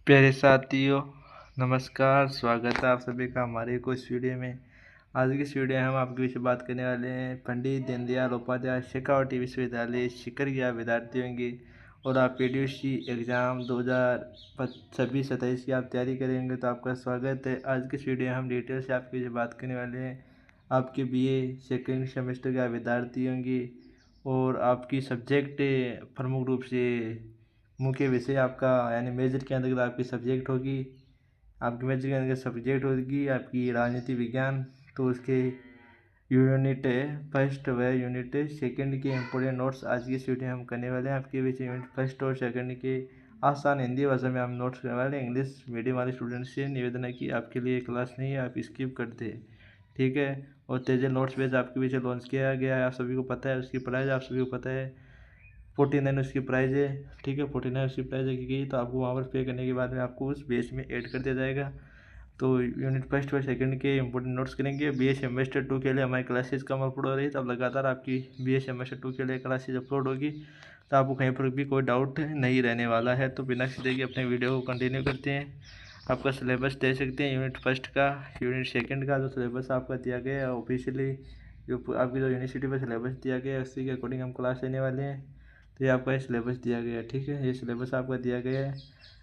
प्यारे साथियों, नमस्कार। स्वागत है आप सभी का हमारे को इस वीडियो में। आज की इस वीडियो में हम आपके विषय बात करने वाले हैं पंडित दीनदयाल उपाध्याय शेखावटी विश्वविद्यालय सीकर के विद्यार्थियों की। और आप PTUC एग्ज़ाम 2026-27 की आप तैयारी करेंगे तो आपका स्वागत है। आज की इस वीडियो में हम डिटेल से आपके विषय बात करने वाले हैं आपके BA सेकेंड सेमेस्टर के विद्यार्थियों की। और आपकी सब्जेक्ट प्रमुख रूप से मुख्य विषय आपका यानी मेजर के अंतर्गत आपकी सब्जेक्ट होगी। आपकी मेजर के अंतर्गत सब्जेक्ट होगी आपकी राजनीति विज्ञान। तो उसके यूनिट फर्स्ट व यूनिट सेकंड के इम्पोर्टेंट नोट्स आज की इस वीडियो में हम करने वाले हैं। आपके बीच यूनिट फर्स्ट और सेकंड के आसान हिंदी भाषा में हम नोट्स करने वाले हैं। इंग्लिश मीडियम वाले स्टूडेंट से निवेदन है कि आपके लिए क्लास नहीं है, आप स्किप करते हैं, ठीक है। और तेजल नोट्स पेज आपके पीछे लॉन्च किया गया है, आप सभी को पता है। उसकी प्राइस आप सभी को पता है 49 उसकी प्राइस है, ठीक है। 49 उसकी प्राइस है की तो आपको वहाँ पर पे करने के बाद में आपको उस बेस में ऐड कर दिया जाएगा। तो यूनिट फर्स्ट और सेकंड के इंपॉर्टेंट नोट्स करेंगे। BA सेमेस्टर 2 के लिए हमारी क्लासेस कम अपलोड हो रही है, तो अब लगातार आपकी BA सेमेस्टर 2 के लिए क्लासेस अपलोड होगी, तो आपको कहीं पर भी कोई डाउट नहीं रहने वाला है। तो बिना किसी के अपने वीडियो को कंटिन्यू करते हैं। आपका सिलेबस दे सकते हैं यूनिट फर्स्ट का, यूनिट सेकंड का जो सिलेबस आपका दिया गया है ऑफिशियली, जो आपकी जो यूनिवर्सिटी पर सिलेबस दिया गया है उसी के अकॉर्डिंग हम क्लास लेने वाले हैं। तो ये आपका सिलेबस दिया गया है, ठीक है। ये सिलेबस आपका दिया गया है।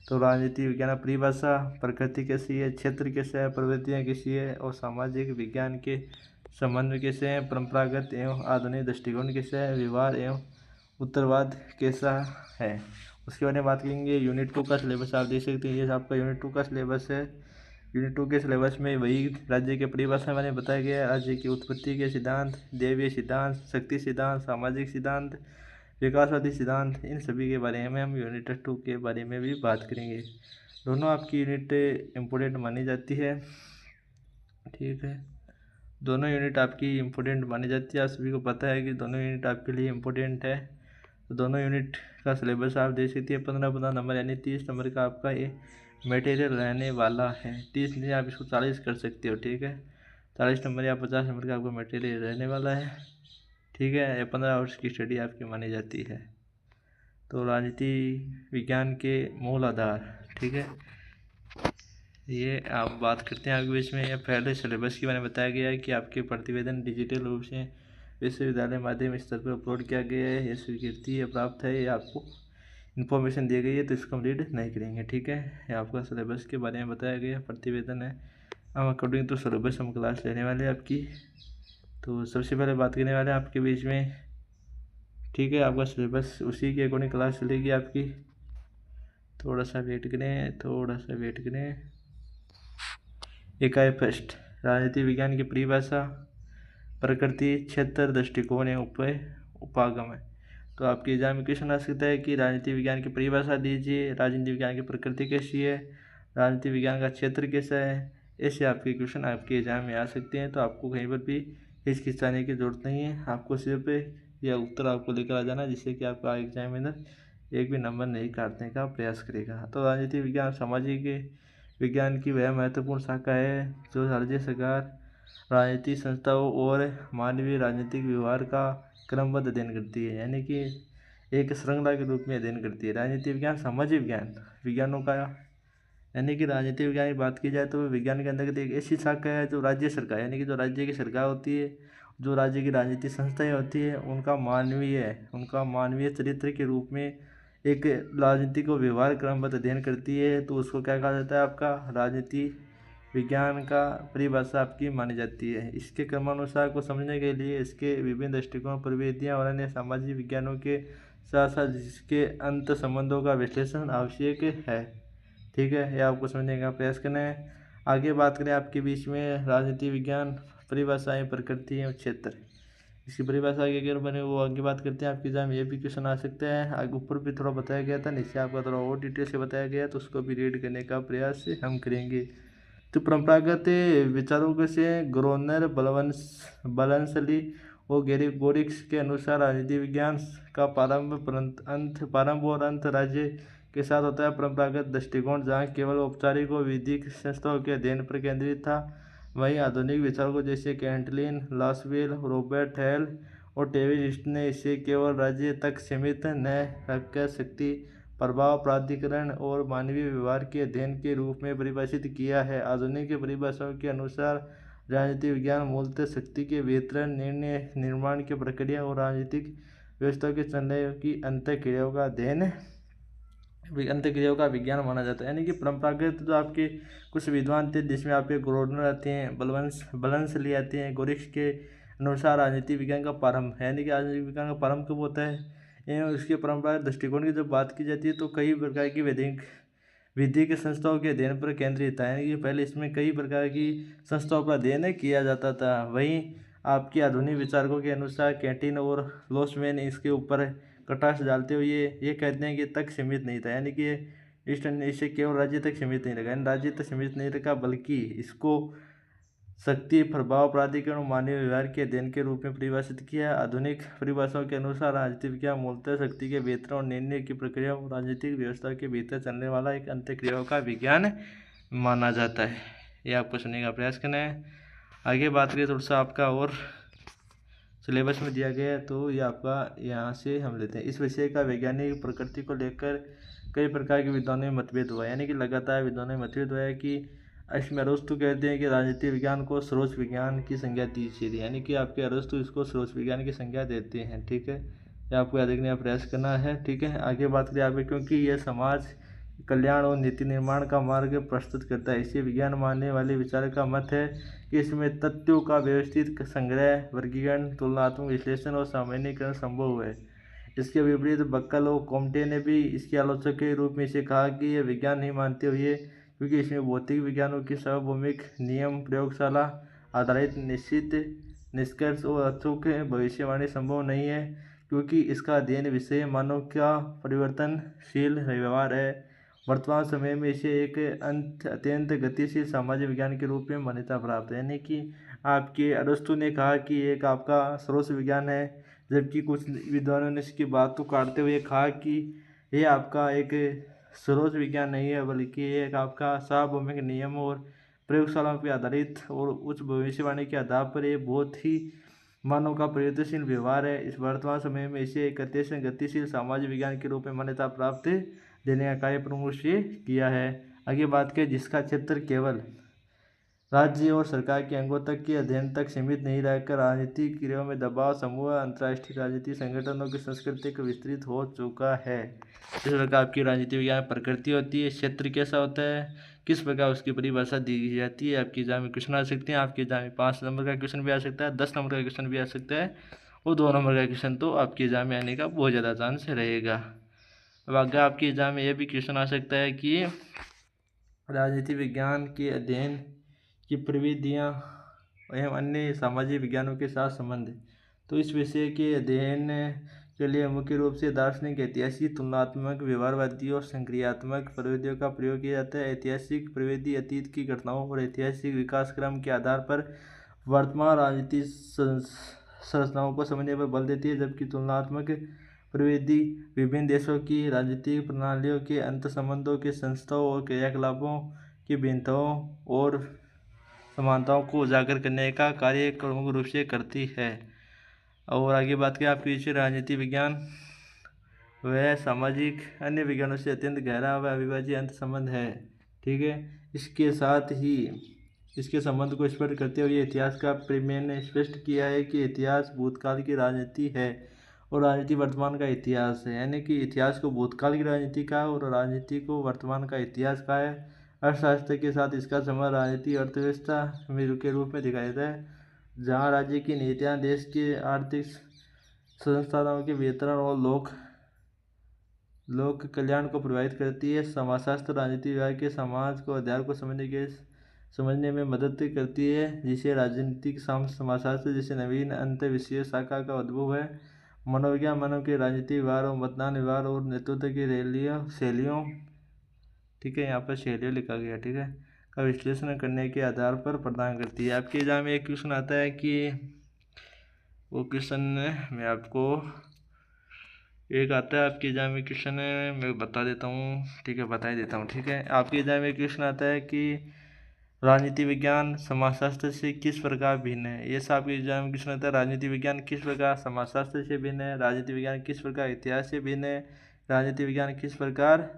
तो राजनीति विज्ञान परिभाषा, प्रकृति कैसी है, क्षेत्र कैसा है, प्रवृत्तियाँ कैसी है, और सामाजिक विज्ञान के संबंध कैसे हैं, परंपरागत एवं आधुनिक दृष्टिकोण कैसा है, व्यवहार एवं उत्तरवाद कैसा है, उसके बारे में बात करेंगे। यूनिट 2 का सिलेबस आप देख सकते हैं, ये आपका यूनिट 2 का सिलेबस है। यूनिट 2 के सिलेबस में वही राज्य के परिभाषा मैंने बताया गया है। राज्य की उत्पत्ति के सिद्धांत, दैवीय सिद्धांत, शक्ति सिद्धांत, सामाजिक सिद्धांत, विकासवादी सिद्धांत, इन सभी के बारे में हम यूनिट 2 के बारे में भी बात करेंगे। दोनों आपकी यूनिट इम्पोर्टेंट मानी जाती है, ठीक है। दोनों यूनिट आपकी इम्पोर्टेंट मानी जाती है, आप सभी को पता है कि दोनों यूनिट आपके लिए इम्पोर्टेंट है। तो दोनों यूनिट का सिलेबस आप देख सकते हैं। 15 नंबर यानी 30 नंबर का आपका ये मटेरियल रहने वाला है। 30 नहीं, आप इसको 40 कर सकते हो, ठीक है। 40 नंबर या 50 नंबर का आपका मटेरियल रहने वाला है, ठीक है। ये 15 आवर्स की स्टडी आपकी मानी जाती है। तो राजनीति विज्ञान के मूल आधार, ठीक है, ये आप बात करते हैं आगे बीच में। ये पहले सिलेबस के बारे में बताया गया है कि आपके प्रतिवेदन डिजिटल रूप से विश्वविद्यालय माध्यम स्तर पर अपलोड किया गया है, ये स्वीकृति ये प्राप्त है, ये आपको इन्फॉर्मेशन दी गई है, तो इसको हम रीड नहीं करेंगे, ठीक है। ये आपका सिलेबस के बारे में बताया गया प्रतिवेदन है। हम अकॉर्डिंग टू सिलेबस हम क्लास लेने वाले हैं आपकी। तो सबसे पहले बात करने वाले हैं आपके बीच में, ठीक है। आपका सिलेबस उसी के अकॉर्डिंग क्लास चलेगी आपकी। थोड़ा सा वेट करें, थोड़ा सा वेट करें। इकाई फर्स्ट, राजनीति विज्ञान की परिभाषा, प्रकृति, क्षेत्र, दृष्टिकोण एवं उपागम है। तो आपके एग्जाम में क्वेश्चन आ सकता है कि राजनीति विज्ञान की परिभाषा दीजिए, राजनीति विज्ञान की प्रकृति कैसी है, राजनीति विज्ञान का क्षेत्र कैसा है। ऐसे आपके क्वेश्चन आपके एग्जाम में आ सकते हैं। तो आपको कहीं पर भी हिचकिचाने की जरूरत नहीं है, आपको सिर्फ यह उत्तर आपको लेकर आ जाना, जिससे कि आपका एग्जामिनर एक भी नंबर नहीं काटने का प्रयास करेगा। तो राजनीति विज्ञान सामाजिक विज्ञान की वह महत्वपूर्ण शाखा है जो राज्य सरकार, राजनीतिक संस्थाओं और मानवीय राजनीतिक व्यवहार का क्रमबद्ध अध्ययन करती है, यानी कि एक श्रृंखला के रूप में अध्ययन करती है। राजनीतिक विज्ञान सामाजिक विज्ञान विज्ञानों का, यानी कि राजनीतिक विज्ञान की बात की जाए तो विज्ञान के अंतर्गत एक ऐसी शाखा है जो राज्य सरकार, यानी कि जो राज्य की सरकार होती है, जो राज्य की राजनीतिक संस्थाएं होती है, उनका मानवीय चरित्र के रूप में एक राजनीति को व्यवहार क्रमबद्ध अध्ययन करती है। तो उसको क्या कहा जाता है, आपका राजनीति विज्ञान का परिभाषा आपकी मानी जाती है। इसके क्रमानुसार को समझने के लिए इसके विभिन्न दृष्टिकोण, प्रवृत्तियाँ और अन्य सामाजिक विज्ञानों के साथ साथ इसके अंत संबंधों का विश्लेषण आवश्यक है, ठीक है। यह आपको समझने का प्रयास करना है। आगे बात करें आपके बीच में राजनीति विज्ञान परिभाषाएं, प्रकृति एवं क्षेत्र, इसकी परिभाषा आगे अगर बने वो आगे बात करते हैं। आपके एग्जाम ये भी क्वेश्चन आ सकते हैं। आगे ऊपर भी थोड़ा बताया गया था, नीचे आपका थोड़ा और डिटेल से बताया गया, तो उसको भी रीड करने का प्रयास हम करेंगे। तो परंपरागत विचारों से ग्रोनर, बलंसली और गेरिगोरिक्स के अनुसार राजनीति विज्ञान का प्रारंभ और अंत राज्य के साथ होता है। परंपरागत दृष्टिकोण जहाँ केवल औपचारिक और विधिक संस्थाओं के अध्ययन पर केंद्रित था, वहीं आधुनिक विचारकों जैसे कैंटलिन, लासवेल, रॉबर्ट हेल और डेविड ने इसे केवल राज्य तक सीमित न रखकर शक्ति, प्रभाव, प्राधिकरण और मानवीय व्यवहार के अध्ययन के रूप में परिभाषित किया है। आधुनिक परिभाषाओं के अनुसार राजनीति विज्ञान मूलतः शक्ति के वितरण, निर्णय निर्माण की प्रक्रिया और राजनीतिक व्यवस्था के चलने की अंतःक्रियाओं का विज्ञान माना जाता है। यानी कि परंपरागत जो आपके कुछ विद्वान थे, जिसमें आपके ग्रोडनर आते हैं, बलवंशली आते हैं, गोरिक्स के अनुसार राजनीति विज्ञान का प्रारंभ, यानी कि राजनीति विज्ञान का प्रारंभ कब होता है एवं उसके परंपरागत दृष्टिकोण की जब बात की जाती है तो कई प्रकार की विधिक संस्थाओं के अध्ययन पर केंद्रित था। यानी कि पहले इसमें कई प्रकार की संस्थाओं पर अध्ययन किया जाता था। वहीं आपके आधुनिक विचारकों के अनुसार कैंटीन और लोसमैन इसके ऊपर कटाक्ष डालते हुए ये कहते हैं कि तक सीमित नहीं था, यानी कि इसे केवल राज्य तक सीमित नहीं रखा, यानी राज्य तक सीमित नहीं रखा, बल्कि इसको शक्ति, प्रभाव, प्राधिकरण और मानवीय व्यवहार के अध्ययन के रूप में परिभाषित किया। आधुनिक परिभाषाओं के अनुसार राजनीतिक विज्ञान मूलतः शक्ति के वितरण और निर्णय की प्रक्रिया और राजनीतिक व्यवस्था के भीतर चलने वाला एक अंतःक्रियाओं का विज्ञान माना जाता है। ये आपको सुनने का प्रयास करना है। आगे बात करें थोड़ा सा आपका और सिलेबस में दिया गया है, तो ये आपका यहाँ से हम लेते हैं। इस विषय का वैज्ञानिक प्रकृति को लेकर कई प्रकार के विद्वानों में मतभेद हुआ, यानी कि लगातार विद्वानों में मतभेद हुआ है कि इसमें अरस्तु कहते हैं कि राजनीति विज्ञान को स्रोत विज्ञान की संज्ञा दी चाहिए, यानी कि आपके अरस्तु इसको स्रोत विज्ञान की संज्ञा देते हैं। ठीक है, ये आपको याद रखने का प्रयास करना है। ठीक है, आगे बात करें आप, क्योंकि यह समाज कल्याण और नीति निर्माण का मार्ग प्रस्तुत करता है। इसे विज्ञान मानने वाले विचारक का मत है कि इसमें तथ्यों का व्यवस्थित संग्रह, वर्गीकरण, तुलनात्मक विश्लेषण और सामान्यीकरण संभव है। इसके विपरीत बक्कल और कोम्टे ने भी इसके आलोचक के रूप में इसे कहा कि यह विज्ञान नहीं मानते हुए, क्योंकि इसमें भौतिक विज्ञानों की सार्वभौमिक नियम, प्रयोगशाला आधारित निश्चित निष्कर्ष और अचूक भविष्यवाणी संभव नहीं है, क्योंकि इसका अध्ययन विषय मानव का परिवर्तनशील व्यवहार है। वर्तमान समय में इसे एक अत्यंत गतिशील सामाजिक विज्ञान के रूप में मान्यता प्राप्त है। यानी कि आपके अरस्तु ने कहा कि एक आपका स्रोत विज्ञान है, जबकि कुछ विद्वानों ने इसकी बात को काटते हुए कहा कि ये आपका एक स्रोत विज्ञान नहीं है, बल्कि ये एक आपका सार्वभौमिक नियम और प्रयोगशालाओं पर आधारित और उच्च भविष्यवाणी के आधार पर ये बहुत ही मानव का परिवर्तनशील व्यवहार है। इस वर्तमान समय में इसे एक अत्यंत गतिशील सामाजिक विज्ञान के रूप में मान्यता प्राप्त देने का कार्य प्रमुख से किया है। आगे बात करें, जिसका क्षेत्र केवल राज्य और सरकार के अंगों तक के अध्ययन तक सीमित नहीं रहकर राजनीतिक क्रियाओं में दबाव समूह, अंतर्राष्ट्रीय राजनीतिक संगठनों की संस्कृति को विस्तृत हो चुका है। इस प्रकार की राजनीति विज्ञान प्रकृति होती है, क्षेत्र कैसा होता है, किस प्रकार उसकी परिभाषा दी जाती है। आपके एग्जाम में क्वेश्चन आ सकते हैं। आपके एग्जाम में 5 नंबर का क्वेश्चन भी आ सकता है, 10 नंबर का क्वेश्चन भी आ सकता है, और 2 नंबर का क्वेश्चन तो आपके एग्जाम में आने का बहुत ज़्यादा चांस रहेगा। अब आगे आपके एग्जाम में यह भी क्वेश्चन आ सकता है कि राजनीति विज्ञान के अध्ययन की प्रविधियाँ एवं अन्य सामाजिक विज्ञानों के साथ संबंध। तो इस विषय के अध्ययन के लिए मुख्य रूप से दार्शनिक, ऐतिहासिक, तुलनात्मक, व्यवहारवादी और संक्रियात्मक प्रविधियों का प्रयोग किया जाता है। ऐतिहासिक प्रविधि अतीत की घटनाओं और ऐतिहासिक विकास क्रम के आधार पर वर्तमान राजनीतिक संरचनाओं को समझने पर बल देती है, जबकि तुलनात्मक प्रविधि विभिन्न देशों की राजनीतिक प्रणालियों के अंतर्संबंधों के संस्थाओं और क्रियाकलापों की भिन्नताओं और समानताओं को उजागर करने का कार्य प्रमुख रूप से करती है। और आगे बात करें आपके पीछे, राजनीति विज्ञान वह सामाजिक अन्य विज्ञानों से अत्यंत गहरा व अविभाज्य अंत संबंध है। ठीक है, इसके साथ ही इसके संबंध को स्पष्ट करते हुए इतिहास का प्रेमी ने स्पष्ट किया है कि इतिहास भूतकाल की राजनीति है और राजनीति वर्तमान का इतिहास है। यानी कि इतिहास को भूतकाल की राजनीति का और राजनीति को वर्तमान का इतिहास का है। अर्थशास्त्र के साथ इसका संबंध राजनीति अर्थव्यवस्था के रूप में दिखाई देता है, जहाँ राज्य की नीतियाँ देश के आर्थिक संसाधनों के वितरण और लोक कल्याण को प्रभावित करती है। समाजशास्त्र राजनीति विभाग के समाज को आधार को समझने में मदद करती है, जिसे राजनीतिक समाजशास्त्र जैसे नवीन अंत विषय शाखा का उद्भव है। मनोविज्ञान मानव के राजनीतिक व्यवहार और मतदान व्यवहार और नेतृत्व की शैलियों, ठीक है, यहाँ पर शैलियों लिखा गया, ठीक है, का विश्लेषण करने के आधार पर प्रदान करती है। आपके एग्जाम में एक क्वेश्चन आता है कि वो क्वेश्चन मैं आपको एक आता है आपके एग्जाम में क्वेश्चन मैं बता देता हूँ, ठीक है, बता ही देता हूँ। ठीक है, आपके एग्जाम में क्वेश्चन आता है कि राजनीति विज्ञान समाजशास्त्र से किस प्रकार भिन्न है। ये सब आपके एग्जाम में क्वेश्चन आता है। राजनीति विज्ञान किस प्रकार समाजशास्त्र से भिन्न है, राजनीति विज्ञान किस प्रकार इतिहास से भिन्न है, राजनीति विज्ञान किस प्रकार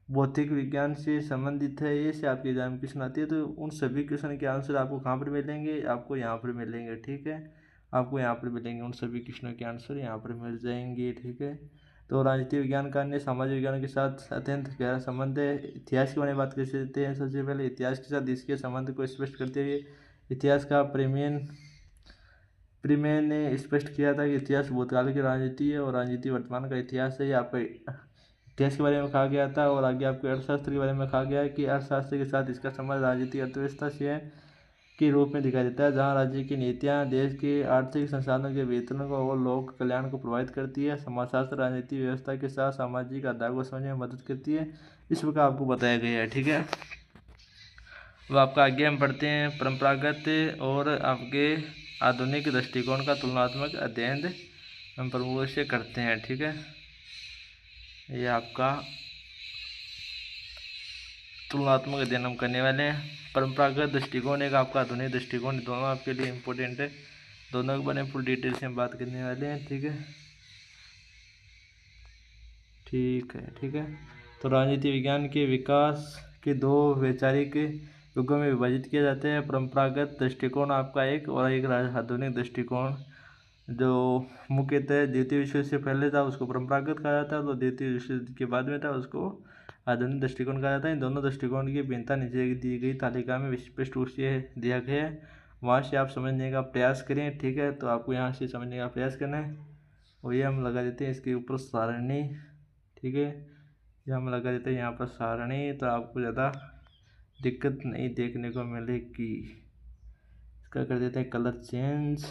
भौतिक विज्ञान से संबंधित है, ये से आपके एग्जाम में क्वेश्चन आती है। तो उन सभी क्वेश्चन के आंसर आपको कहाँ पर मिलेंगे, आपको यहाँ पर मिलेंगे, ठीक है, आपको यहाँ पर मिलेंगे, उन सभी क्वेश्चनों के आंसर यहाँ पर मिल जाएंगे, ठीक है। तो राजनीति विज्ञान का अन्य सामाजिक विज्ञान के साथ अत्यंत गहरा संबंध है। इतिहास के बारे में बात कर सकते हैं। सबसे पहले इतिहास के साथ इसके संबंध को स्पष्ट करते हुए इतिहास का प्रीमेन ने स्पष्ट किया था कि इतिहास भूतकाल की राजनीति है और राजनीति वर्तमान का इतिहास है। आपका इतिहास के बारे में कहा गया था। और आगे आपको अर्थशास्त्र के बारे में कहा गया है कि अर्थशास्त्र के साथ इसका संबंध राजनीतिक अर्थव्यवस्था से है के रूप में दिखाई देता है, जहां राज्य की नीतियां देश के आर्थिक संसाधनों के वितरण को और लोक कल्याण को प्रभावित करती है। समाजशास्त्र राजनीतिक व्यवस्था के साथ सामाजिक आधार को समझने में मदद करती है। इस प्रकार आपको बताया गया है, ठीक है। अब आपका आगे हम पढ़ते हैं परंपरागत और आपके आधुनिक दृष्टिकोण का तुलनात्मक अध्ययन हम प्रमुख से करते हैं, ठीक है। ये आपका तुलनात्मक अध्ययन हम करने वाले हैं। परंपरागत दृष्टिकोण एक आपका आधुनिक दृष्टिकोण, दोनों आपके लिए इम्पोर्टेंट है। दोनों के बारे में फुल डिटेल से हम बात करने वाले हैं, ठीक है, ठीक है। तो राजनीति विज्ञान के विकास के दो वैचारिक युगों में विभाजित किया जाता है। परंपरागत दृष्टिकोण आपका एक और एक आधुनिक दृष्टिकोण, जो मुख्यतः द्वितीय विश्व युद्ध से पहले था उसको परंपरागत कहा जाता है, तो द्वितीय विश्व युद्ध के बाद में था उसको आधुनिक दृष्टिकोण कहा जाता है। इन दोनों दृष्टिकोण की भिन्नता नीचे दी गई तालिका में स्पष्ट रूप से दिया गया है, वहाँ से आप समझने का प्रयास करें, ठीक है। तो आपको यहाँ से समझने का प्रयास करना है और ये हम लगा देते हैं इसके ऊपर सारणी, ठीक है, ये हम लगा देते हैं यहाँ पर सारणी, तो आपको ज़्यादा दिक्कत नहीं देखने को मिलेगी। इसका कर देते हैं कलर चेंज।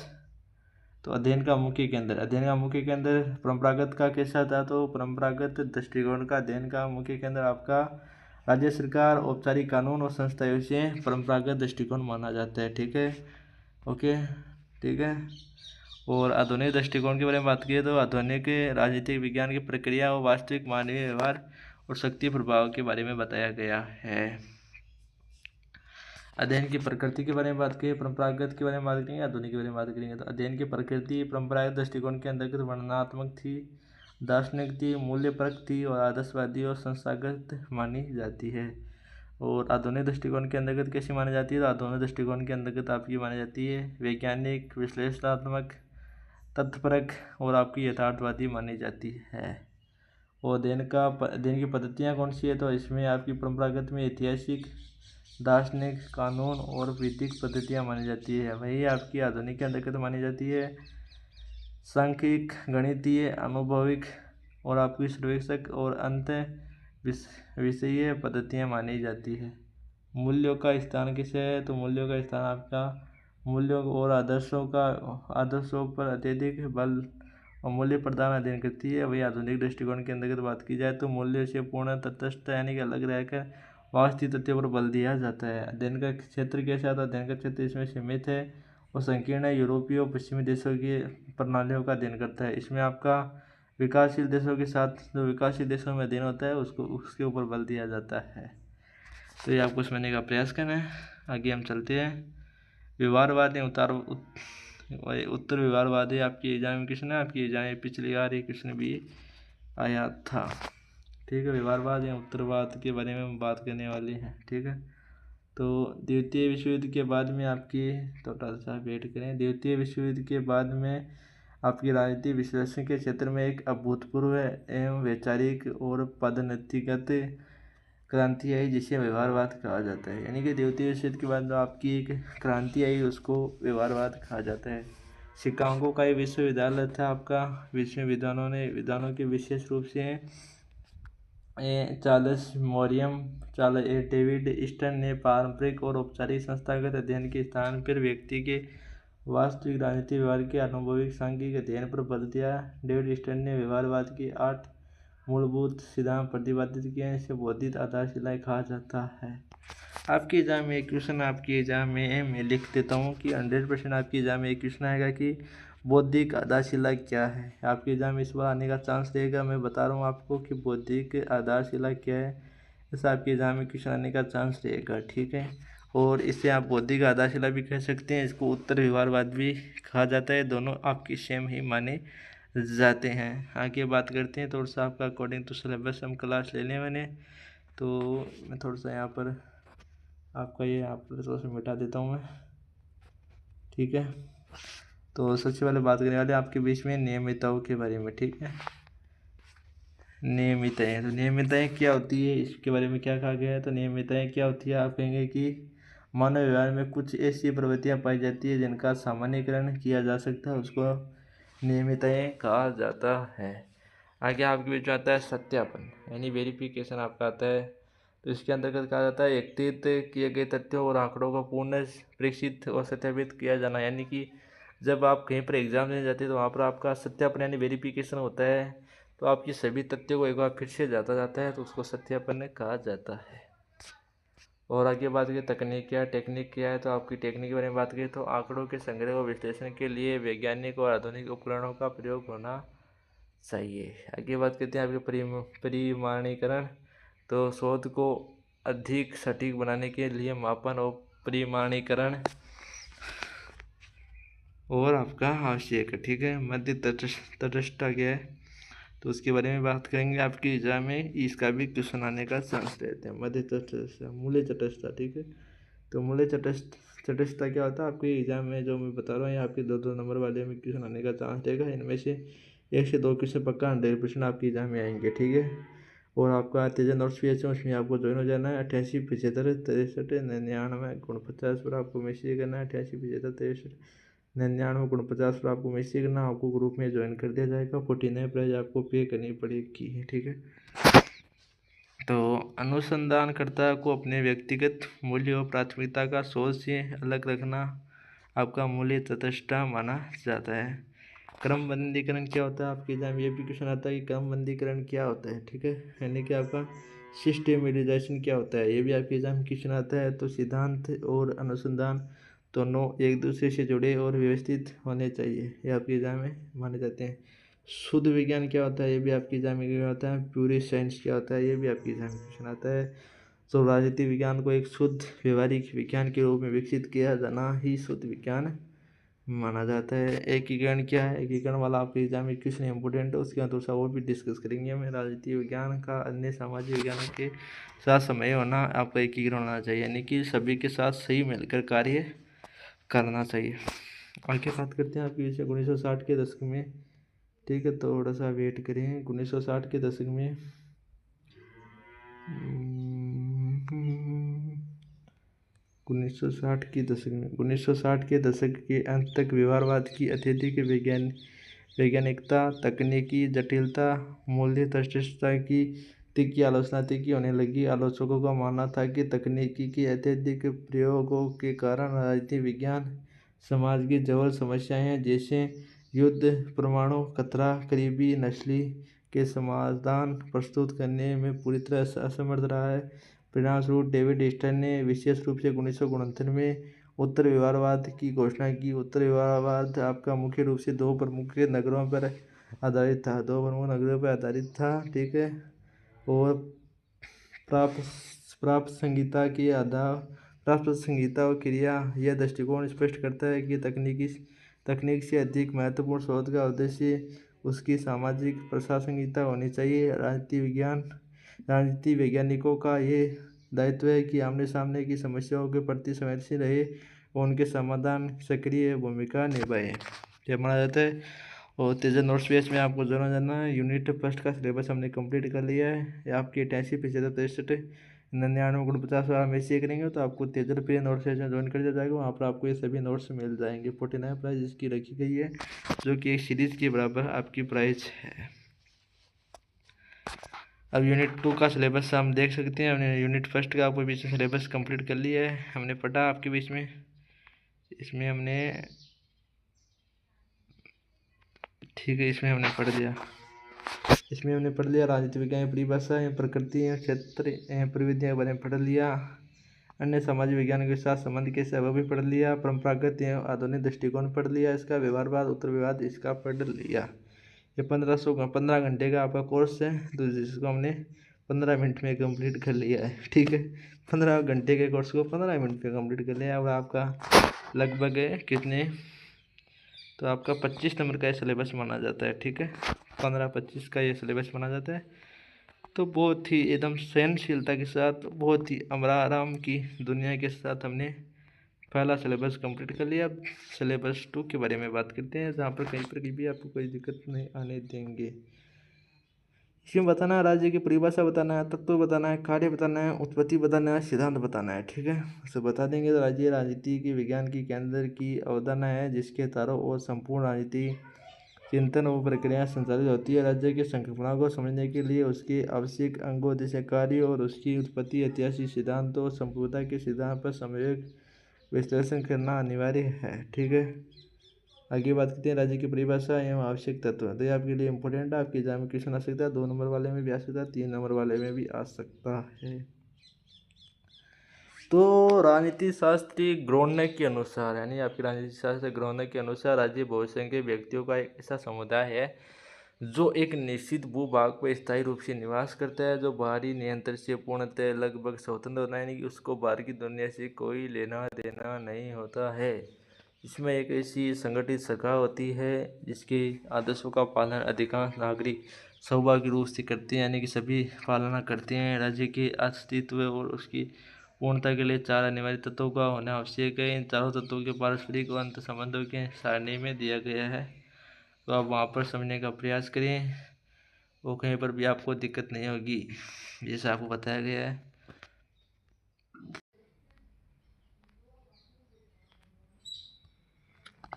तो अध्ययन का मुख्य केंद्र परंपरागत का कैसा था, तो परंपरागत दृष्टिकोण का अध्ययन का मुख्य केंद्र आपका राज्य सरकार, औपचारिक कानून और संस्थाओं से परंपरागत दृष्टिकोण माना जाता है, ठीक है, ओके, ठीक है। और आधुनिक दृष्टिकोण के बारे में बात की तो आधुनिक राजनीतिक विज्ञान की प्रक्रिया और वास्तविक मानवीय व्यवहार और शक्ति प्रभाव के बारे में बताया गया है। अध्ययन की प्रकृति के बारे में बात करें, परंपरागत के बारे में बात करेंगे, आधुनिक के बारे में बात करेंगे। तो अध्ययन की प्रकृति परंपरागत दृष्टिकोण के अंतर्गत वर्णनात्मक थी, दार्शनिक थी, मूल्यपरक थी और आदर्शवादी और संस्थागत मानी जाती है। और आधुनिक दृष्टिकोण के अंतर्गत कैसी मानी जाती है, तो आधुनिक दृष्टिकोण के अंतर्गत आपकी मानी जाती है वैज्ञानिक, विश्लेषणात्मक, तथ्यपरक और आपकी यथार्थवादी मानी जाती है। और अध्ययन की पद्धतियाँ कौन सी है, तो इसमें आपकी परंपरागत में ऐतिहासिक, दार्शनिक, कानून और विधिक पद्धतियाँ मानी जाती है। वही आपकी आधुनिक के अंतर्गत मानी जाती है सांख्यिक, गणितीय, अनुभविक और आपकी सर्वेक्षक और अंत विषयीय पद्धतियाँ मानी जाती है। मूल्यों का स्थान किसे है, तो मूल्यों का स्थान आपका मूल्यों और आदर्शों पर अत्यधिक बल और मूल्य प्रदान अध्ययन करती है। वही आधुनिक दृष्टिकोण के अंतर्गत बात की जाए तो मूल्य से पूर्ण तटस्थ यानी कि अलग रहकर वास्तविक तथ्यों पर बल दिया जाता है। अध्ययन का क्षेत्र कैसा था, अध्ययन का क्षेत्र इसमें सीमित है और संकीर्ण यूरोपीय और पश्चिमी देशों की प्रणालियों का अध्ययन करता है। इसमें आपका विकासशील देशों के साथ जो विकासशील देशों में अध्ययन होता है उसके ऊपर बल दिया जाता है। तो ये आपको समझने का प्रयास करना है। आगे हम चलते हैं। व्यवहारवाद उत्तर व्यवहारवाद है आपकी एग्जाम में क्वेश्चन है, आपकी एग्जाम में पिछली बार ये क्वेश्चन भी आया था, ठीक है। व्यवहारवाद या उत्तरवाद के बारे में हम बात करने वाले हैं, ठीक है। तो द्वितीय विश्व युद्ध के बाद में आपकी थोड़ा सा वेट करें। द्वितीय विश्व युद्ध के बाद में आपकी राजनीतिक विश्लेषण के क्षेत्र में एक अभूतपूर्व एवं वैचारिक और पदोन्नतिगत क्रांति आई जिसे व्यवहारवाद कहा जाता है। यानी कि द्वितीय विश्व युद्ध के बाद जो आपकी एक क्रांति आई उसको व्यवहारवाद कहा जाता है। शिकागो का एक विश्वविद्यालय था आपका, विद्वानों के विशेष रूप से चार्ल्स मॉरियम, डेविड स्टर्न ने पारंपरिक और औपचारिक संस्थागत अध्ययन के स्थान पर व्यक्ति के वास्तविक राजनीतिक व्यवहार के अनुभविक सांख्यिक अध्ययन पर बल दिया। डेविड स्टर्न ने व्यवहारवाद की 8 मूलभूत सिद्धांत प्रतिपादित किए हैं, इसे बौद्धिक आधारशिला कहा जाता है। आपकी एग्जाम में एक क्वेश्चन आपकी एग्जाम में मैं लिख देता हूँ कि 100% आपकी एग्जाम में एक क्वेश्चन आएगा कि बौद्धिक आधारशिला क्या है। आपके एग्जाम में इस बार आने का चांस रहेगा। मैं बता रहा हूँ आपको कि बौद्धिक आधारशिला क्या है, ऐसा आपके एग्जाम में क्वेश्चन आने का चांस रहेगा, ठीक है। और इसे आप बौद्धिक आधारशिला भी कह सकते हैं, इसको उत्तर व्यवहारवाद भी कहा जाता है, दोनों आपकी सेम ही माने जाते हैं। आगे बात करते हैं थोड़ा सा आपका अकॉर्डिंग टू सिलेबस हम क्लास ले लें मैंने, तो मैं थोड़ा सा यहाँ पर आपका ये यहाँ पर थोड़ा सा मिटा देता हूँ मैं, ठीक है। तो सबसे पहले बात करने वाले आपके बीच में नियमितताओं के बारे में, ठीक है। नियमितताएं, तो नियमितताएं क्या होती है, इसके बारे में क्या कहा गया है। तो नियमितताएं क्या होती है, आप कहेंगे कि मानव व्यवहार में कुछ ऐसी प्रवृत्तियां पाई जाती है जिनका सामान्यीकरण किया जा सकता है, उसको नियमितताएं कहा जाता है। आगे आपके बीच में आता है सत्यापन, यानी वेरिफिकेशन आपका आता है। तो इसके अंतर्गत कहा जाता है एकत्रित किए गए तथ्यों और आंकड़ों को पुनः परीक्षित और सत्यापित किया जाना, यानी कि जब आप कहीं पर एग्जाम देने जाते हैं तो वहाँ पर आपका सत्यापन यानी वेरिफिकेशन होता है। तो आपकी सभी तथ्यों को एक बार फिर से जाता है तो उसको सत्यापन कहा जाता है। और आगे बात करें तकनीक क्या है, टेक्निक क्या है, तो आपकी टेक्निक के बारे में बात करें तो आंकड़ों के संग्रह और विश्लेषण के लिए वैज्ञानिक और आधुनिक उपकरणों का प्रयोग होना चाहिए। आगे बात करते हैं आपके परिमाणीकरण, तो शोध को अधिक सटीक बनाने के लिए मापन और परिमाणीकरण और आपका आवश्यक है, ठीक है। मध्य तटस्थता क्या है, तो उसके बारे में बात करेंगे। आपके एग्जाम में इसका भी क्वेश्चन आने का चांस रहते हैं। मध्य तटस्थता, मूल्य तटस्थता, ठीक है। तो मूल्य तटस्थता क्या होता है, आपके एग्जाम में जो मैं बता रहा हूँ ये आपके 2-2 नंबर वाले में क्वेश्चन आने का चांस रहेगा। इनमें से 1 से 2 क्वेश्चन पक्का 100% आपके एग्जाम में आएंगे, ठीक है। और आपका तेजा नोट्स भी है उसमें आपको ज्वाइन हो जाना है। 88 75 63 99 49 पर आपको मैसेज करना है। 88 75 63 99 49 पर आपको मैसेज करना, आपको ग्रुप में ज्वाइन कर दिया जाएगा। 49 प्राइज आपको पे करनी पड़ेगी, ठीक है। तो अनुसंधानकर्ता को अपने व्यक्तिगत मूल्य और प्राथमिकता का सोच से अलग रखना आपका मूल्य तटस्थता माना जाता है। क्रमबद्धीकरण क्या होता है, आपके एग्जाम ये भी क्वेश्चन आता है कि क्रमबद्धीकरण क्या होता है, ठीक है। यानी कि आपका सिस्टेमेटाइजेशन क्या होता है, ये भी आपके एग्जाम में क्वेश्चन आता है। तो सिद्धांत और अनुसंधान दोनों एक दूसरे से जुड़े और व्यवस्थित होने चाहिए, ये आपके एग्जाम में माने जाते हैं। शुद्ध विज्ञान क्या होता है, ये भी आपके एग्जाम में क्या होता है। प्यूरी साइंस क्या होता है, ये भी आपके एग्जाम में क्वेश्चन आता है। तो राजनीति विज्ञान को एक शुद्ध व्यवहारिक विज्ञान के रूप में विकसित किया जाना ही शुद्ध विज्ञान माना जाता है। एकीकरण क्या है, एकीकरण वाला आपके एग्जाम में क्वेश्चन इंपॉर्टेंट है, उसके बाद थोड़ा सा और भी डिस्कस करेंगे हमें। राजनीति विज्ञान का अन्य सामाजिक विज्ञानों के साथ समय होना, आपका एकीकरण होना चाहिए, यानी कि सभी के साथ सही मिलकर कार्य करना चाहिए। आगे बात करते हैं आपके विषय 1960 के दशक में, ठीक है। थोड़ा सा वेट करें। 1960 के दशक में 1960 के दशक में 1960 के दशक के अंत तक व्यवहारवाद की अत्यधिक वैज्ञानिकता, तकनीकी जटिलता, मूल्य तटस्थता की तीखी आलोचना तीखी होने लगी। आलोचकों का मानना था कि तकनीकी के अत्यधिक प्रयोगों के कारण राजनीति विज्ञान समाज की जटिल समस्याएं जैसे युद्ध, परमाणु खतरा, करीबी नस्ली के समाधान प्रस्तुत करने में पूरी तरह से असमर्थ रहा है। परिणामस्वरूप डेविड स्टर्न ने विशेष रूप से 1969 में उत्तर व्यवहारवाद की घोषणा की। उत्तर व्यवहारवाद आपका मुख्य रूप से दो प्रमुख नगरों पर आधारित था, ठीक है। और प्राप्त संहिता के आधार प्राप्त संहिता और क्रिया, यह दृष्टिकोण स्पष्ट करता है कि तकनीक से अधिक महत्वपूर्ण शोध का उद्देश्य उसकी सामाजिक प्रशासनिकता होनी चाहिए। राजनीति वैज्ञानिकों का ये दायित्व है कि आमने सामने की समस्याओं के प्रति संवेदनशील रहे और उनके समाधान सक्रिय भूमिका निभाए, यह माना जाता है। और तेजन नोट्स बेस में आपको जरूर जानना है। यूनिट फर्स्ट का सिलेबस हमने कंप्लीट कर लिया है। ये आपकी 88 75 63 99 49 वाला मैसेज करेंगे तो आपको तेजल पे नोट्स सेशन ज्वाइन कर दिया जाएगा। वहाँ पर आपको ये सभी नोट्स मिल जाएंगे। 49 प्राइस इसकी रखी गई है, जो कि एक सीरीज के बराबर आपकी प्राइस है। अब यूनिट 2 का सिलेबस हम देख सकते हैं। हमने यूनिट फर्स्ट का आपको बीच में सिलेबस कंप्लीट कर लिया है, हमने पढ़ा आपके बीच में। इसमें हमने ठीक है, इसमें हमने पढ़ लिया राजनीति विज्ञान, परिभाषा एवं प्रकृति एवं क्षेत्र एवं प्रविधियों के बारे में पढ़ लिया। अन्य सामाजिक विज्ञान के साथ संबंध कैसे वह भी पढ़ लिया। परंपरागत एवं आधुनिक दृष्टिकोण पढ़ लिया। इसका व्यवहारवाद, उत्तर व्यवहार इसका पढ़ लिया। ये 15 घंटे का आपका कोर्स है, तो जिसको हमने 15 मिनट में कंप्लीट कर लिया है, ठीक है। 15 घंटे के कोर्स को 15 मिनट में कंप्लीट कर लिया। और आपका लगभग कितने तो आपका 25 नंबर का ये सिलेबस माना जाता है, ठीक है। 15-25 का ये सिलेबस माना जाता है। तो बहुत ही एकदम सहनशीलता के साथ, बहुत ही आराम की दुनिया के साथ हमने पहला सिलेबस कंप्लीट कर लिया। अब सिलेबस 2 के बारे में बात करते हैं, जहाँ पर कहीं पर भी आपको कोई दिक्कत नहीं आने देंगे। इसमें बताना है राज्य की परिभाषा बताना है, तत्व बताना है, कार्य बताना है, उत्पत्ति बताना है, सिद्धांत बताना है, ठीक है। उसे बता देंगे तो राज्य राजनीति की विज्ञान की केंद्र की अवधारणा है, जिसके चारों ओर संपूर्ण राजनीति चिंतन व प्रक्रिया संचालित होती है। राज्य की संकल्पना को समझने के लिए उसके आवश्यक अंगों जैसे कार्य और उसकी उत्पत्ति, ऐतिहासिक सिद्धांतों और संप्रभुता के सिद्धांत पर सम्यक विश्लेषण करना अनिवार्य है, ठीक है। आगे बात करते हैं राज्य की परिभाषा एवं आवश्यक तत्व। तो ये आपके लिए इंपॉर्टेंट है, आपके एग्जाम में क्वेश्चन आ सकता है, 2 नंबर वाले में भी आ सकता है, 3 नंबर वाले में भी आ सकता है। तो राजनीति शास्त्री ग्रोने के अनुसार, यानी आपकी राजनीति शास्त्र ग्रोने के अनुसार, राज्य बहुसंख्यक व्यक्तियों का एक ऐसा समुदाय है जो एक निश्चित भूभाग पर स्थायी रूप से निवास करता है, जो बाहरी नियंत्रण से पूर्णतः लगभग स्वतंत्र होता है, यानी कि उसको बाहर की दुनिया से कोई लेना देना नहीं होता है। इसमें एक ऐसी संगठित सरकार होती है जिसके आदर्शों का पालन अधिकांश नागरिक सौभाग्य रूप से करते हैं, यानी कि सभी पालना करते हैं। राज्य के अस्तित्व और उसकी पूर्णता के लिए 4 अनिवार्य तत्वों का होना आवश्यक है। इन चारों तत्वों के पारस्परिक और अंत संबंधों के सारणी में दिया गया है, तो आप वहाँ पर समझने का प्रयास करें, वो कहीं पर भी आपको दिक्कत नहीं होगी, जैसा आपको बताया गया है।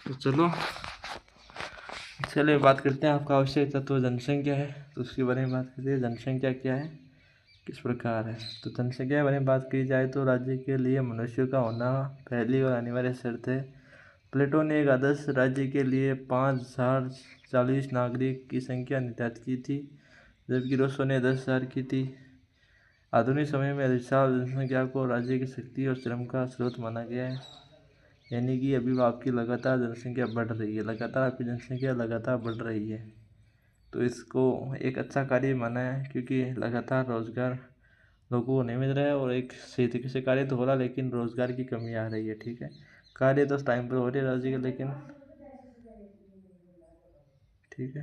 तो चलिए बात करते हैं आपका आवश्यक तत्व जनसंख्या है, तो उसके बारे में बात करते हैं। जनसंख्या क्या है, किस प्रकार है। तो जनसंख्या के बारे में बात की जाए तो राज्य के लिए मनुष्यों का होना पहली और अनिवार्य शर्त है। प्लेटो ने एक आदर्श राज्य के लिए 5040 नागरिक की संख्या निर्धारित की थी, जबकि रूसो ने 10,000 की थी। आधुनिक समय में विशाल जनसंख्या को राज्य की शक्ति और श्रम का स्रोत माना गया है, यानी कि अभी आपकी लगातार जनसंख्या बढ़ रही है, लगातार आपकी जनसंख्या लगातार बढ़ रही है, तो इसको एक अच्छा कार्य माना है, क्योंकि लगातार रोजगार लोगों को नहीं मिल रहा है, और एक सही तरीके से कार्य तो हो रहा है लेकिन रोजगार की कमी आ रही है, ठीक है। कार्य तो टाइम पर हो रही है राज्य के, लेकिन ठीक है,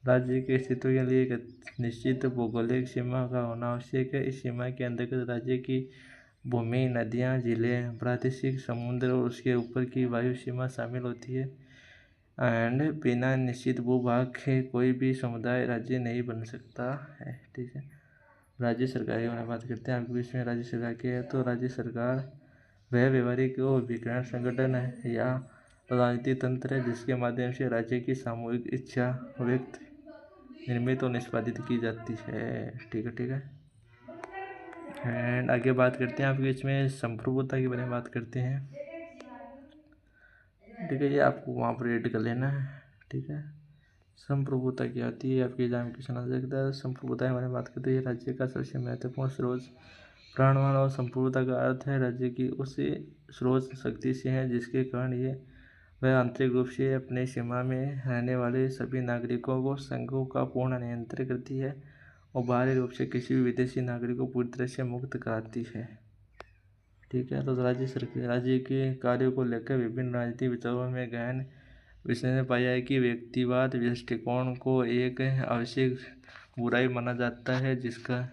राज्य के अस्तित्व के लिए एक निश्चित भौगोलिक सीमा का होना आवश्यक है। इस सीमा के अंतर्गत राज्य की भूमि, नदियाँ, झीलें, प्रादेशिक समुद्र और उसके ऊपर की वायु सीमा शामिल होती है। एंड बिना निश्चित भूभाग के कोई भी समुदाय राज्य नहीं बन सकता है, ठीक है। राज्य सरकार की बात करते हैं आपके बीच में। राज्य सरकार की है, तो राज्य सरकार वह व्यवहारिक और विकिरण संगठन है या राजनीतिक तंत्र है जिसके माध्यम से राज्य की सामूहिक इच्छा व्यक्त, निर्मित और निष्पादित की जाती है, ठीक है, ठीक है। एंड आगे बात करते हैं आपके इसमें संप्रभुता के बारे में बात करते हैं, ठीक है। ये आपको वहाँ पर रेड कर लेना है, ठीक है। संप्रभुता क्या होती है, आपके एग्जाम क्वेश्चन आ सकता है। संप्रभुता के बारे में बात करते हैं, राज्य का सबसे महत्वपूर्ण स्रोत प्राणवान, और संप्रभुता का अर्थ है राज्य की उस स्रोत शक्ति से है जिसके कारण ये वह आंतरिक रूप से अपने सीमा में रहने वाले सभी नागरिकों को संघों का पूर्ण नियंत्रण करती है, और बाहरी रूप से किसी भी विदेशी नागरिक को पूरी तरह से मुक्त कराती है, ठीक है। तो राज्य सरकार राज्य के कार्यों को लेकर विभिन्न राजनीतिक विचारों में गहन विश्लेषण पाया है कि व्यक्तिवाद दृष्टिकोण को एक आवश्यक बुराई माना जाता है, जिसका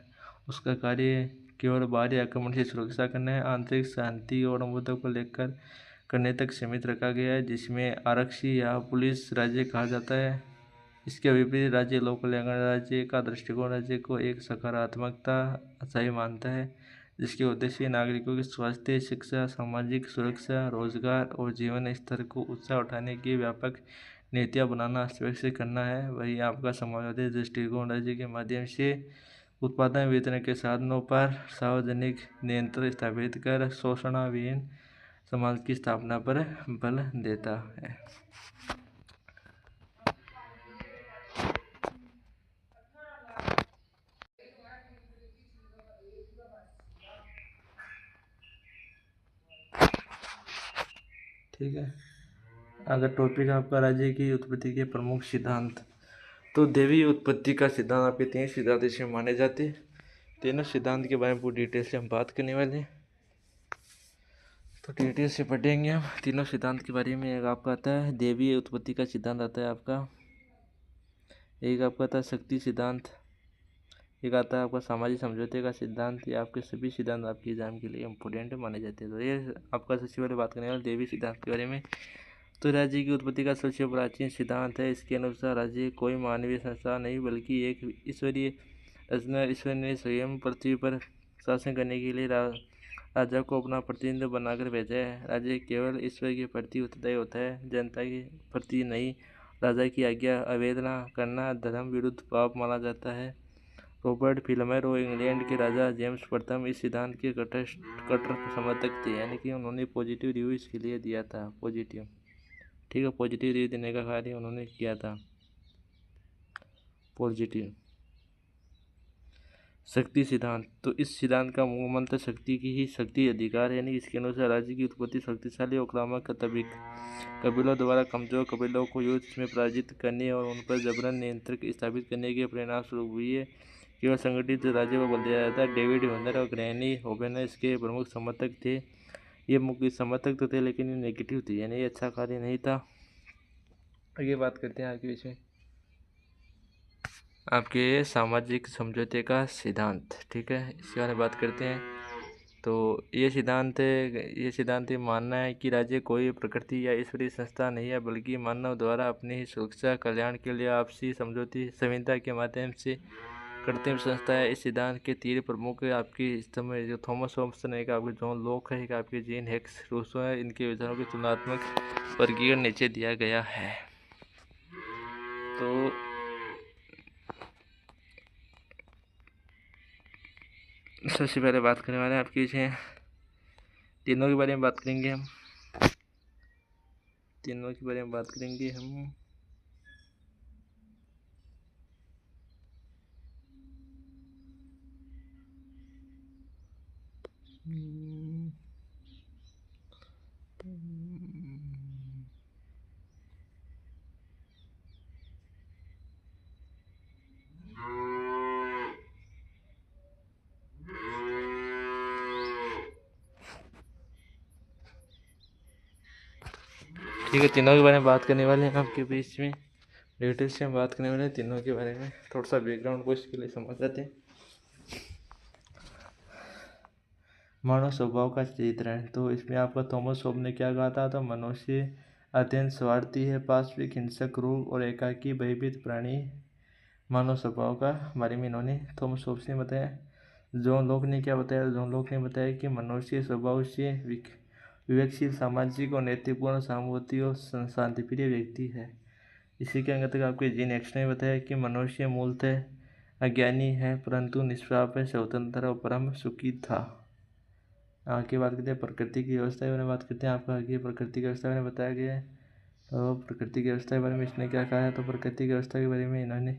उसका कार्य केवल बाहरी आक्रमण से सुरक्षा करना है, आंतरिक शांति और मुद्दों को लेकर करने तक सीमित रखा गया है, जिसमें आरक्षी या पुलिस राज्य कहा जाता है। इसके विपरीत राज्य लोक कल्याण राज्य का दृष्टिकोण राज्य को एक सकारात्मकता अच्छाई मानता है, जिसके उद्देश्य नागरिकों की स्वास्थ्य, शिक्षा, सामाजिक सुरक्षा, रोजगार और जीवन स्तर को ऊंचा उठाने की व्यापक नीतियाँ बनाना, सुरक्षित करना है। वही आपका समाजवादी दृष्टिकोण राज्य के माध्यम से उत्पादन वितरण के साधनों पर सार्वजनिक नियंत्रण स्थापित कर शोषणाविहीन समाज की स्थापना पर बल देता है। ठीक है। अगर टॉपिक आपका राज्य की उत्पत्ति के प्रमुख सिद्धांत, तो देवी उत्पत्ति का सिद्धांत आपके 3 सिद्धांत इसमें माने जाते हैं। तीनों सिद्धांत के बारे में पूरी डिटेल से हम बात करने वाले हैं। तो डिटेल से पढ़ेंगे हम तीनों सिद्धांत के बारे में। एक आपका आता है देवीय उत्पत्ति का सिद्धांत आता है आपका, एक आपका आता है शक्ति सिद्धांत, एक आता है आपका सामाजिक समझौते का सिद्धांत। ये आपके सभी सिद्धांत आपके एग्जाम के लिए इम्पोर्टेंट माने जाते हैं। तो ये आपका सबसे पहले बात करने वाले देवी सिद्धांत के बारे में। तो राज्य की उत्पत्ति का सबसे प्राचीन सिद्धांत है। इसके अनुसार राज्य कोई मानवीय संस्था नहीं बल्कि एक ईश्वरीय रचना। ईश्वर ने स्वयं पृथ्वी पर शासन करने के लिए राजा को अपना प्रतिनिधि बनाकर भेजा है। राज्य केवल ईश्वर के प्रति उत्तरदायी होता है, जनता के प्रति नहीं। राजा की आज्ञा अवहेलना करना धर्म विरुद्ध पाप माना जाता है। रॉबर्ट फिल्मर और इंग्लैंड के राजा जेम्स प्रथम इस सिद्धांत के कट्टर समर्थक थे, यानी कि उन्होंने पॉजिटिव रिव्यू इसके लिए दिया था, पॉजिटिव, ठीक है, पॉजिटिव रिव्यू देने का कार्य उन्होंने किया था, पॉजिटिव। शक्ति सिद्धांत, तो इस सिद्धांत का मूल मंत्र शक्ति की ही शक्ति अधिकार है। यानी इसके अनुसार राज्य की उत्पत्ति शक्तिशाली और आक्रामक कबीलों द्वारा कमजोर कबीलों को युद्ध में पराजित करने और उन पर जबरन नियंत्रण स्थापित करने के परिणाम स्वरूप हुई है। केवल संगठित राज्य को बल दिया जाता है। डेविड ह्यूनर और ग्रैनी होबेनर इसके प्रमुख समर्थक थे। ये मुख्य समर्थक तो थे लेकिन ये नेगेटिव थे, यानी ये अच्छा कार्य नहीं था। आगे बात करते हैं आपके विषय आपके सामाजिक समझौते का सिद्धांत, ठीक है, इसके बारे में बात करते हैं। तो ये सिद्धांत मानना है कि राज्य कोई प्रकृति या ईश्वरीय संस्था नहीं है बल्कि मानव द्वारा अपनी ही सुरक्षा कल्याण के लिए आपसी समझौती संहिता के माध्यम से कृत्रिम संस्था है। इस सिद्धांत के 3 प्रमुख आपकी स्तंभ में जो थॉमस होम्सन है, एक आपके जॉन लॉक है, एक आपके जीन हेक्स रूसो है। इनके विचारों के तुलनात्मक वर्गीकरण नीचे दिया गया है। तो सबसे पहले बात करने वाले हैं आपके विषय तीनों के बारे में बात करेंगे हम, तीनों के बारे में बात करेंगे हम। ठीक है, तीनों के बारे में बात करने वाले हैं आपके बीच में, डिटेल से हम बात करने वाले हैं तीनों के बारे में। थोड़ा सा बैकग्राउंड को इसके लिए समझ जाते हैं। मानव स्वभाव का चित्रण, तो इसमें आपका थॉमस होब ने क्या कहा था, तो मनुष्य अत्यंत स्वार्थी है, पाशविक, हिंसक, क्रूर और एकाकी भयभीत प्राणी। मानव स्वभाव का बारे में इन्होंने थॉमस होब्स ने बताया। जॉन लॉक ने क्या बताया, जॉन लॉक ने बताया कि मनुष्य स्वभाव से विवेकशील, सामाजिक और नैतिकपूर्ण, सहानुभूति और शांतिप्रिय व्यक्ति है। इसी के अंगत आपके जीन एक्स ने बताया कि मनुष्य मूलतः अज्ञानी है परंतु निष्पाप है, स्वतंत्र और परम सुखी था। आगे बात करते हैं प्रकृति की व्यवस्था के बारे में बात करते हैं। आपका आगे प्रकृति की व्यवस्था के बारे में बताया गया है। तो प्रकृति की व्यवस्था के बारे में इसने क्या कहा है, तो प्रकृति की व्यवस्था के बारे में इन्होंने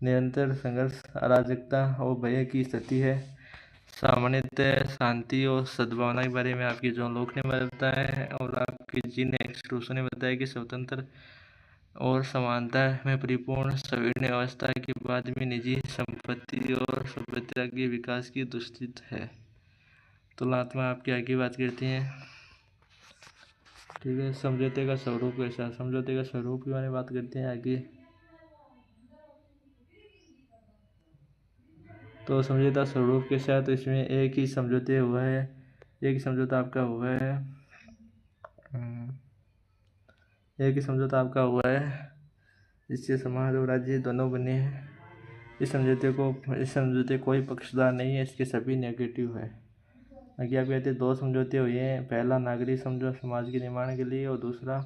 निरंतर संघर्ष, अराजकता और भय की स्थिति है। सामान्यतः शांति और सद्भावना के बारे में आपकी जॉन लॉक ने बताया है। और आपके जीन एक्स रूसो ने बताया कि स्वतंत्र और समानता में परिपूर्ण सविर्ण अवस्था के बाद में निजी संपत्ति और सभ्यता के विकास की दुस्थित है। तुलनात्मक आपकी आगे बात करते हैं, ठीक है। समझौते का स्वरूप कैसा, समझौते का स्वरूप के बारे में बात करते हैं आगे। तो समझौता स्वरूप के साथ इसमें एक ही समझौते हुआ है, एक ही समझौता आपका हुआ है, एक ही समझौता आपका हुआ है जिससे समाज और राज्य दोनों बने हैं। इस समझौते कोई पक्षदार नहीं है, इसके सभी नेगेटिव है। आगे आप कहते हैं 2 समझौते हुए हैं। पहला नागरिक समझौता समाज के निर्माण के लिए और दूसरा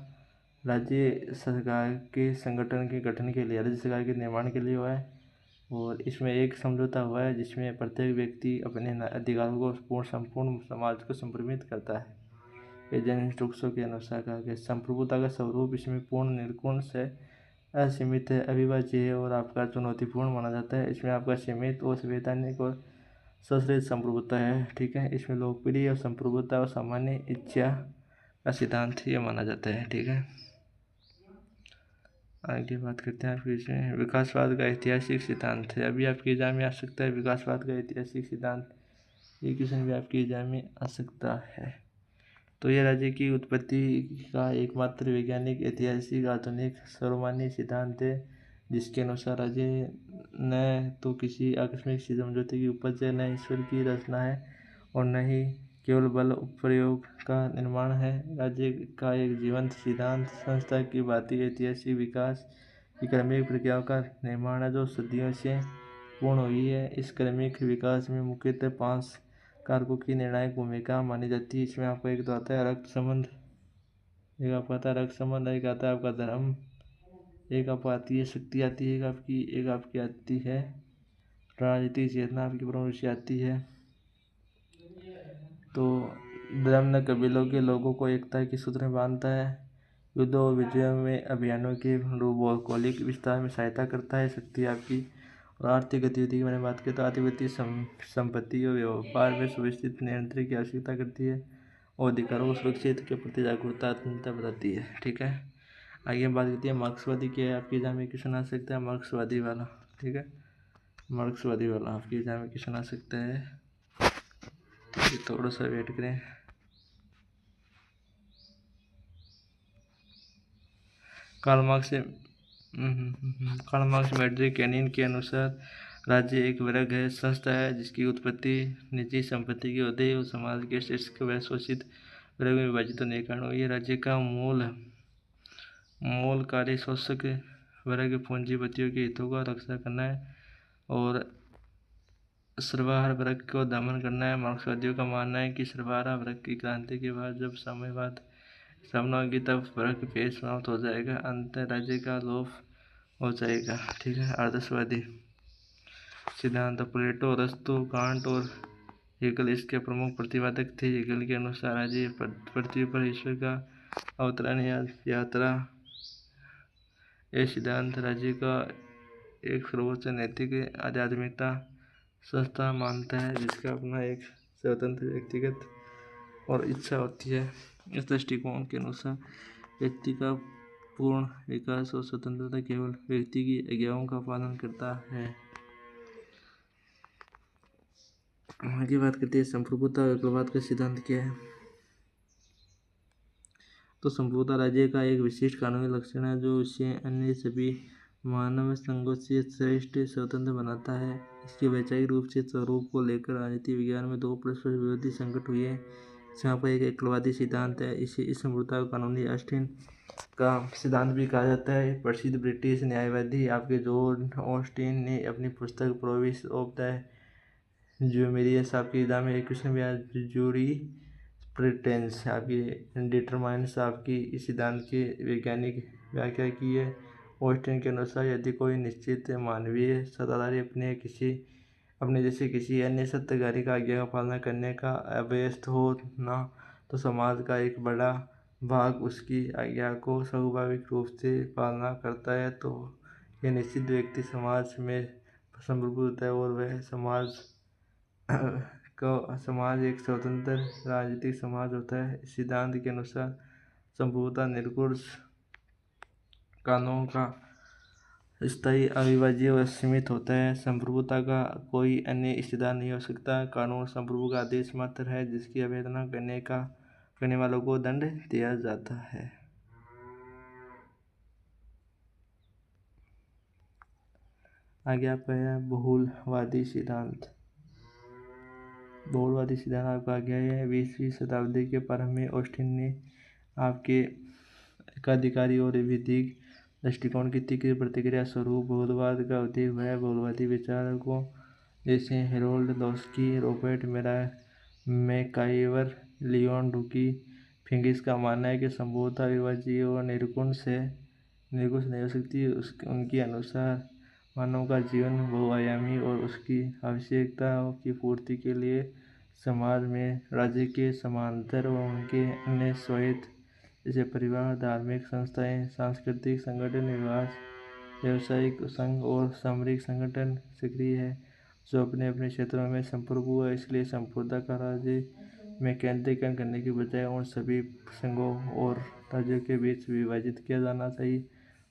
राज्य सरकार के संगठन के गठन के लिए, राज्य सरकार के निर्माण के लिए हुआ है। और इसमें एक समझौता हुआ है जिसमें प्रत्येक व्यक्ति अपने अधिकारों को संपूर्ण समाज को संप्रमित करता है। ये जन टुक्सों के अनुसार कहा गया। संप्रभुता का स्वरूप इसमें पूर्ण, निर्गुण से असीमित है, अविभाज्य है और आपका चुनौतीपूर्ण माना जाता है। इसमें आपका सीमित और संवैधानिक और सशरीर संप्रभुता है, ठीक है। इसमें लोकप्रिय और संप्रभुता और सामान्य इच्छा का सिद्धांत ये माना जाता है, ठीक है। आगे बात करते हैं आपके इसमें विकासवाद का ऐतिहासिक सिद्धांत है। अभी आपके एग्जाम में आ सकता है विकासवाद का ऐतिहासिक सिद्धांत, ये क्वेश्चन भी आपके एग्जाम में आ सकता है, तो यह राज्य की उत्पत्ति का एकमात्र वैज्ञानिक, ऐतिहासिक, आधुनिक, सर्वमान्य सिद्धांत है, जिसके अनुसार राज्य न तो किसी आकस्मिक समझौते की उपज है, न ईश्वर की रचना है और न ही केवल बल प्रयोग का निर्माण है। राज्य का एक जीवंत सिद्धांत संस्था की भांति ऐतिहासिक विकास की क्रमिक प्रक्रियाओं का निर्माण है, जो सदियों से पूर्ण हुई है। इस क्रमिक विकास में मुख्यतः 5 कारकों की निर्णायक भूमिका मानी जाती है। इसमें आपको एक तो आता है रक्त संबंध, एक आपका आता है रक्त संबंध, एक आता है आपका धर्म, एक आपको आती है शक्ति आती है, एक आपकी आती है राजनीतिक चेतना, आपकी प्रमुख आती है। तो धर्म न कबीलों के लोगों को एकता के सूत्र में बांधता है, युद्धों और विजयों में, अभियानों के भौगोलिक विस्तार में सहायता करता है। शक्ति आपकी और आर्थिक गतिविधि की मैंने बात की तो आर्थिक गति संपत्ति और व्यापार में सुव्यवस्थित नियंत्रण की आवश्यकता करती है और अधिकारों को सुरक्षित के प्रति जागरूकता आत्मीयता बताती है। ठीक है, आगे हम बात करते हैं मार्क्सवादी क्या है। आपके एग्जाम में क्वेश्चन आ सकता है मार्क्सवादी वाला। ठीक है, मार्क्सवादी वाला आपके एग्जाम में क्वेश्चन आ सकता है। ठीक है, थोड़ा सा वेट करें। कार्ल मार्क्स मेट्रिक कैनिन के अनुसार राज्य एक वर्ग है, संस्था है, जिसकी उत्पत्ति निजी संपत्ति के उदय और समाज के शीर्ष व शोषित वर्ग में विभाजित होने के कारण हुई है। राज्य का मूल कार्य शोषक वर्ग पूंजीपतियों के हितों का रक्षा करना है और सर्वहारा वर्ग को दमन करना है। मार्क्सवादियों का मानना है कि सर्वहारा वर्ग की क्रांति के बाद जब साम्यवाद सामना होगी तब वर्ग भेद समाप्त हो जाएगा, अंत राज्य का लोप हो जाएगा। ठीक है, आदर्शवादी सिद्धांत प्लेटो, अरस्तु, कांट और हेगल इसके प्रमुख प्रतिपादक थे। हेगल के अनुसार राज्य पृथ्वी पर ईश्वर का अवतरण यात्रा यह सिद्धांत राज्य का एक सर्वोच्च नैतिक आध्यात्मिकता संस्था मानता है, जिसका अपना एक स्वतंत्र व्यक्तिगत और इच्छा होती है। इस दृष्टिकोण के अनुसार व्यक्ति का पूर्ण विकास और स्वतंत्रता केवल व्यक्ति की आज्ञाओं का पालन करता है। आगे बात करते हैं संप्रभुता और एकलवाद का सिद्धांत क्या है। तो संप्रभुता राज्य का एक विशिष्ट कानूनी लक्षण है जो इसे अन्य सभी मानव संघों से श्रेष्ठ स्वतंत्र बनाता है। इसके वैचारिक रूप से स्वरूप को लेकर राजनीति विज्ञान में 2 परस्पर विरोधी संकट हुए हैं। यहाँ पर एक एकलवादी सिद्धांत है। इस संप्रभुता को कानूनी ऑस्टिन का सिद्धांत भी कहा जाता है। प्रसिद्ध ब्रिटिश न्यायवादी आपके जॉन ऑस्टिन ने अपनी पुस्तक प्रोविस ऑफ द ज्यूमेरियस आपके एग्जाम में एक क्वेश्चन भी आया, जूरी प्रिटेंस आपकी डिटरमाइंस आपकी इस सिद्धांत की वैज्ञानिक व्याख्या की है। ऑस्टिन के अनुसार यदि कोई निश्चित मानवीय सत्ताधारी अपने जैसे किसी अन्य सत्ताधारी का आज्ञा का पालना करने का अभ्यस्त हो ना, तो समाज का एक बड़ा भाग उसकी आज्ञा को स्वाभाविक रूप से पालना करता है। तो यह निश्चित व्यक्ति समाज में संप्रभुत है और वह समाज एक स्वतंत्र राजनीतिक समाज होता है। इस सिद्धांत के अनुसार संप्रभुता निर्गुण कानून का स्थायी, अविभाज्य व सीमित होता है। संप्रभुता का कोई अन्य हिस्सेदार नहीं हो सकता। कानून संप्रभु का आदेश मात्र है, जिसकी अवहेलना करने वालों को दंड दिया जाता है। आगे आपका है बहुलवादी सिद्धांत। बहुलवादी सिद्धांत आपका आ गया है 20वीं शताब्दी के प्रारंभ में ऑस्टिन ने आपके एकाधिकारी और विधिक दृष्टिकोण की तीव्र प्रतिक्रिया स्वरूप बहुलवाद का उदय हुआ है। बहुलवादी विचारकों जैसे हेरोल्ड लोस्की, रॉबर्ट मैकाइवर, लियोन डुकी फिंगिस का मानना है कि संभवतः अविभाज्य और निर्गुण नहीं हो सकती। उनके अनुसार मानव का जीवन बहुआयामी और उसकी आवश्यकताओं की पूर्ति के लिए समाज में राज्य के समांतर व उनके अन्य स्वायत्त जैसे परिवार, धार्मिक संस्थाएं, सांस्कृतिक संगठन, व्यावसायिक संघ और सामरिक संगठन सक्रिय है, जो अपने अपने क्षेत्रों में संप्रभु है। इसलिए संप्रभुता का राज्य में केंद्रीकरण करने के बजाय उन सभी संघों और राज्यों के बीच विभाजित किया जाना चाहिए।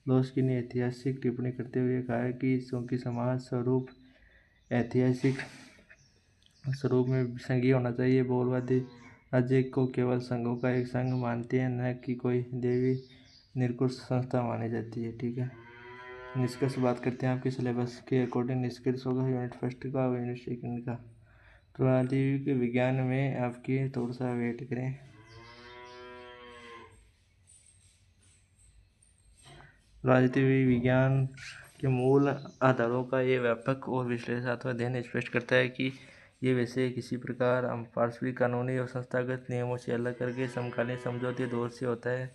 लोस्की ने ऐतिहासिक टिप्पणी करते हुए कहा है कि चूंकि समाज स्वरूप ऐतिहासिक स्वरूप में संघीय होना चाहिए, बहुलवादी राज्य को केवल संघों का एक संघ मानती है, न कि कोई देवी निरकुश संस्था मानी जाती है। ठीक है, निष्कर्ष बात करते हैं आपके सिलेबस के अकॉर्डिंग। निष्कर्ष होगा यूनिट फर्स्ट का और यूनिट सेकंड का। राजनीति विज्ञान में आपकी थोड़ा सा वेट करें। राजनीति विज्ञान के मूल आधारों का ये व्यापक और विश्लेषणात्मक अध्ययन स्पष्ट करता है कि ये विषय किसी प्रकार पारस्परिक कानूनी और संस्थागत नियमों से अलग करके समकालीन समझौते दौर से होता है।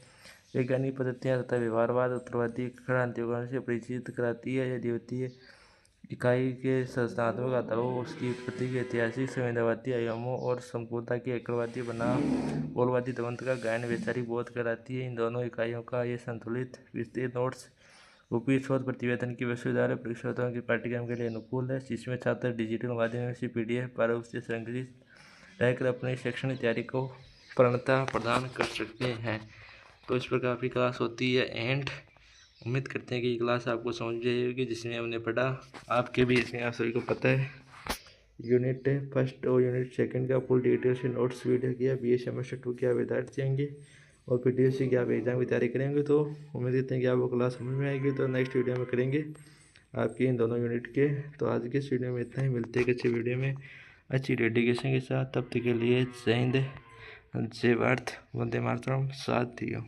वैज्ञानिक पद्धतियाँ तथा व्यवहारवाद उत्तरवादी क्रांतियों से परिचित कराती है। यह द्वितीय इकाई के संरचनात्मक आधारों, उसकी उत्पत्ति के ऐतिहासिक संवेदनवादी आयामों और संपूर्णता के एकलवादी बनाम बहुलवादी द्वंद्व का गायन वैचारिक बोध कराती है। इन दोनों इकाइयों का ये संतुलित विस्तृत नोट्स रूपी शोध प्रतिवेदन की विश्वविद्यालय परीक्षाओं के पाठ्यक्रम के लिए अनुकूल है, जिसमें छात्र डिजिटल माध्यम से PDF प्रारूप से संग्रहित रहकर अपनी शैक्षणिक तैयारी को पूर्णता प्रदान कर सकते हैं। तो इस प्रकार की क्लास होती है एंड उम्मीद करते हैं कि ये क्लास आपको समझ में आई होगी, जिसमें हमने पढ़ा आपके भी इसमें आप सभी को पता है यूनिट फर्स्ट और यूनिट सेकंड का फुल डिटेल से नोट्स वीडियो किया। BA सेमेस्टर 2 के आप विद्यार्थी होंगे और PTC की आप एग्जाम की तैयारी करेंगे, तो उम्मीद करते हैं कि आपको क्लास समझ में आएगी। तो नेक्स्ट वीडियो में करेंगे आपके इन दोनों यूनिट के। तो आज के इस वीडियो में इतना ही, मिलते हैं एक अच्छी वीडियो में अच्छी डेडिकेशन के साथ। तब तक के लिए जय हिंद, जय भारत, वंदे मातरम, साथ दियो।